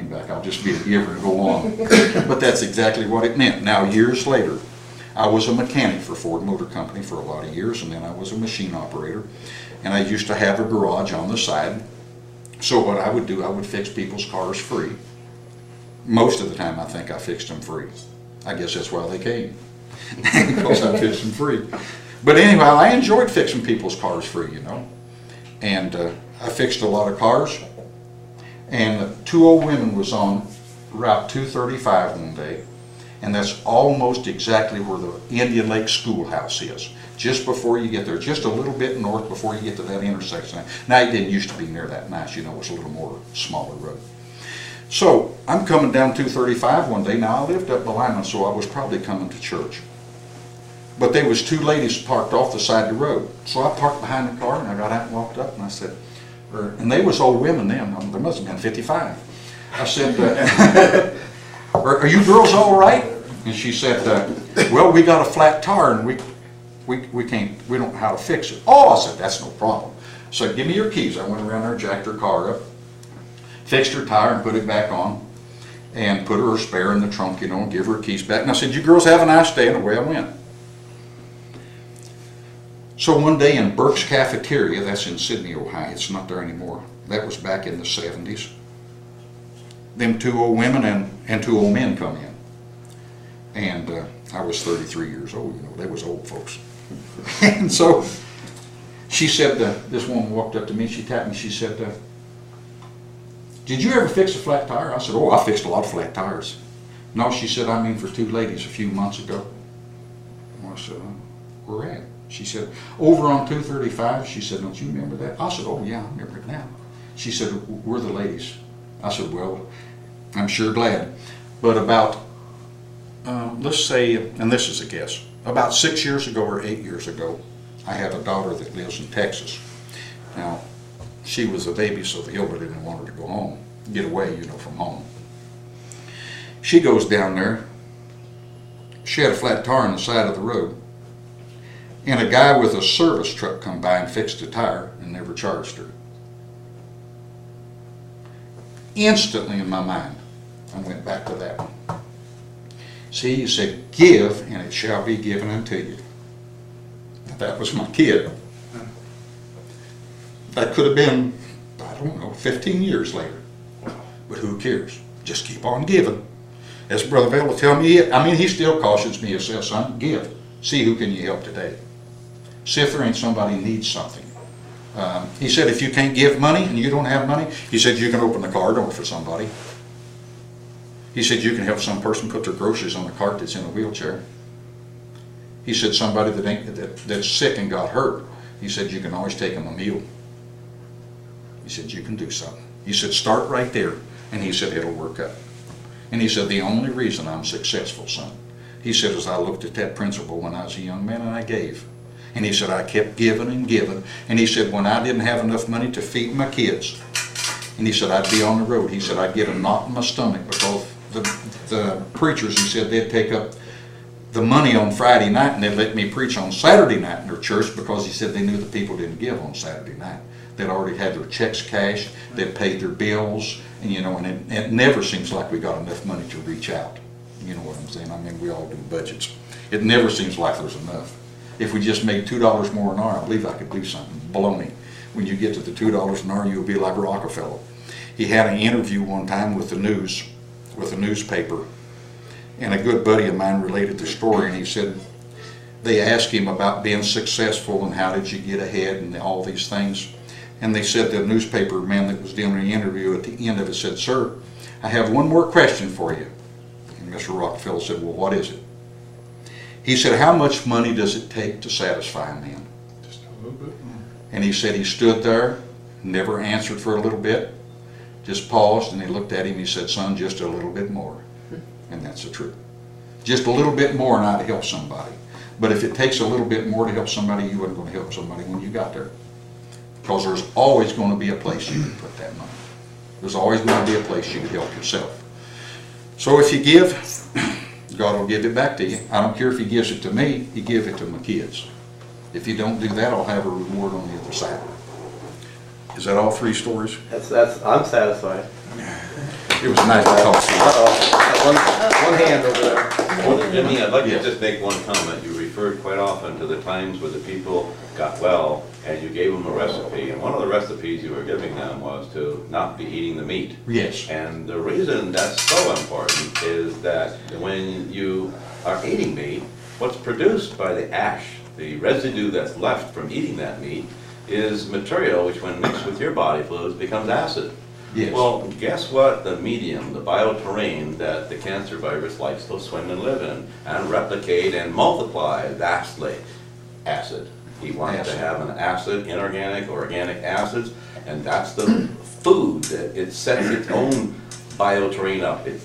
money back. I'll just be a giver and go on. But that's exactly what it meant. Now, years later, I was a mechanic for Ford Motor Company for a lot of years, and then I was a machine operator. And I used to have a garage on the side. So what I would do, I would fix people's cars free. Most of the time, I think I fixed them free. I guess that's why they came, because I fixed them free. But anyway, I enjoyed fixing people's cars free, you know. And I fixed a lot of cars. And two old women was on Route 235 one day, and that's almost exactly where the Indian Lake Schoolhouse is. Just before you get there, just a little bit north before you get to that intersection. Now, it didn't used to be near that nice, you know, it was a little more smaller road. So I'm coming down 235 one day. Now, I lived up Lyman, so I was probably coming to church. But there was two ladies parked off the side of the road. So I parked behind the car, and I got out and walked up, and I said, and they was old women then, they must have been 55. I said, are you girls all right? And she said, well, we got a flat tire, and we don't know how to fix it. Oh, I said, that's no problem. So give me your keys. I went around there, jacked her car up, fixed her tire and put it back on, and put her spare in the trunk, you know, and give her keys back. And I said, you girls have a nice day, and away I went. So one day in Burke's Cafeteria, that's in Sydney, Ohio, it's not there anymore. That was back in the 70s. Them two old women and two old men come in. And I was 33 years old, you know, they was old folks. And so she said, this woman walked up to me, she tapped me, she said, did you ever fix a flat tire? I said, oh, I fixed a lot of flat tires. No, she said, I mean for two ladies a few months ago. I said, where at? She said, over on 235. She said, don't you remember that? I said, oh yeah, I remember it now. She said, we're the ladies. I said, well, I'm sure glad. But about, let's say, and this is a guess, about 6 years ago or 8 years ago, I had a daughter that lives in Texas. Now, she was a baby, so the hillbilly didn't want her to go home, get away, you know, from home. She goes down there. She had a flat tire on the side of the road. And a guy with a service truck come by and fixed a tire and never charged her. Instantly in my mind, I went back to that one. See, you said, give, and it shall be given unto you. That was my kid. That could have been, I don't know, 15 years later. But who cares? Just keep on giving. As Brother Vale will tell me, I mean, he still cautions me, he says, son, give. See who can you help today. See if there ain't somebody needs something. He said, if you can't give money and you don't have money, he said, you can open the car door for somebody. He said, you can help some person put their groceries on a cart that's in a wheelchair. He said, somebody that's sick and got hurt, he said, you can always take them a meal. He said, you can do something. He said, start right there. And he said, it'll work out. And he said, the only reason I'm successful, son, he said, is I looked at that principle when I was a young man and I gave. And he said, I kept giving and giving. And he said, when I didn't have enough money to feed my kids, and he said, I'd be on the road. He said, I'd get a knot in my stomach because the preachers, he said, they'd take up the money on Friday night and they'd let me preach on Saturday night in their church because he said they knew the people didn't give on Saturday night. They'd already had their checks cashed, they'd paid their bills, and you know, and it never seems like we got enough money to reach out. You know what I'm saying? I mean, we all do budgets. It never seems like there's enough. If we just made $2 more an hour, I believe I could do something. Baloney. When you get to the $2 an hour, you'll be like Rockefeller. He had an interview one time with the news, with a newspaper, and a good buddy of mine related the story, and he said, they asked him about being successful and how did you get ahead and all these things. And they said, the newspaper man that was doing the interview at the end of it said, sir, I have one more question for you. And Mr. Rockefeller said, well, what is it? He said, how much money does it take to satisfy a man? Just a little bit more. And he said he stood there, never answered for a little bit, just paused, and he looked at him, he said, son, just a little bit more. And that's the truth. Just a little bit more and I'd help somebody. But if it takes a little bit more to help somebody, you weren't going to help somebody when you got there. Because there's always going to be a place you can put that money. There's always going to be a place you can help yourself. So if you give, God will give it back to you. I don't care if He gives it to me, He gives it to my kids. If you don't do that, I'll have a reward on the other side. Is that all three stories? I'm satisfied. It was nice to talk to you. One hand over there. Well, Jimmy, I'd like to Yes. just make one comment. You referred quite often to the times where the people got well and you gave them a recipe. And one of the recipes you were giving them was to not be eating the meat. Yes. And the reason that's so important is that when you are eating meat, what's produced by the ash, the residue that's left from eating that meat, is material which when mixed with your body fluids becomes acid. Yes. Well, guess what? The medium, the bioterrain that the cancer virus likes to swim and live in and replicate and multiply vastly, acid. He wants to have an acid, inorganic, organic acids, and that's the food that it sets its own bioterrain up. It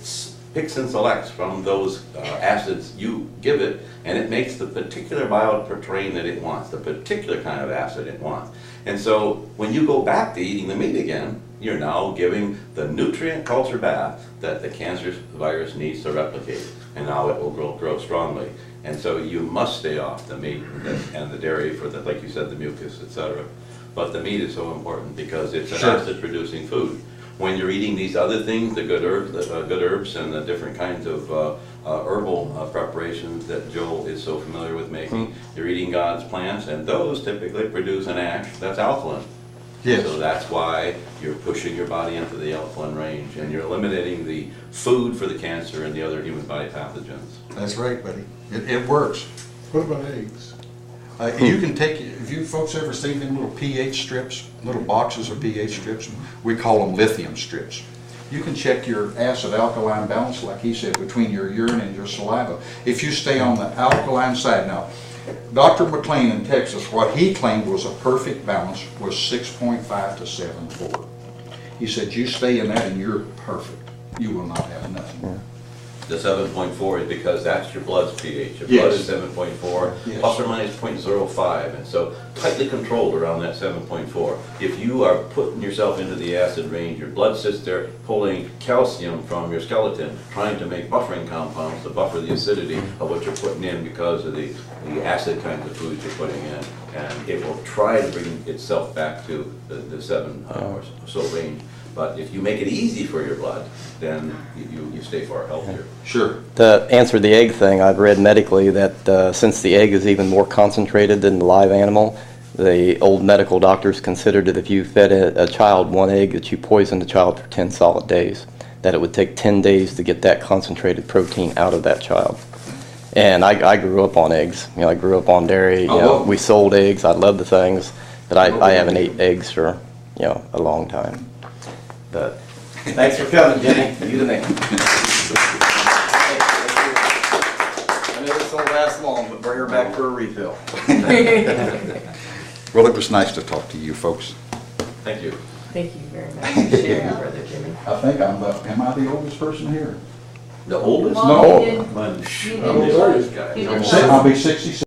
picks and selects from those acids you give it, and it makes the particular bioterrain that it wants, the particular kind of acid it wants. And so when you go back to eating the meat again, you're now giving the nutrient culture bath that the cancer virus needs to replicate, and now it will grow strongly. And so you must stay off the meat and the dairy for the, like you said, the mucus, etc. But the meat is so important because it's an acid-producing food. When you're eating these other things, the good herbs and the different kinds of herbal preparations that Joel is so familiar with making, you're eating God's plants, and those typically produce an ash that's alkaline. Yes. So that's why you're pushing your body into the alkaline range, and you're eliminating the food for the cancer and the other human body pathogens. That's right, buddy. It works. What about eggs? You can take, have you folks ever seen them little pH strips, little boxes of pH strips? We call them lithium strips. You can check your acid alkaline balance, like he said, between your urine and your saliva. If you stay on the alkaline side now, Dr. McLean in Texas, what he claimed was a perfect balance was 6.5 to 7.4. He said, you stay in that and you're perfect. You will not have nothing. The 7.4 is because that's your blood's pH. Your Yes. blood is 7.4, Yes. plus or minus 0.05, and so tightly controlled around that 7.4. If you are putting yourself into the acid range, your blood sits there pulling calcium from your skeleton, trying to make buffering compounds to buffer the acidity of what you're putting in because of the acid kinds of foods you're putting in, and it will try to bring itself back to the 7 or so range. But if you make it easy for your blood, then you stay far healthier. Sure. To answer the egg thing, I've read medically that since the egg is even more concentrated than the live animal, the old medical doctors considered that if you fed a child one egg, that you poisoned the child for 10 solid days, that it would take 10 days to get that concentrated protein out of that child. And I grew up on eggs. You know, I grew up on dairy. You know, we sold eggs. I love the things, but I haven't ate eggs for, you know, a long time. But thanks for coming, Jimmy. You the man. I know this won't last long, but bring her back for a refill. Well, it was nice to talk to you folks. Thank you. Thank you very much for sharing, Brother Jimmy. I think am I the oldest person here? The oldest? Well, he did- I'm he the did- oldest guy. he did- I'll be 66.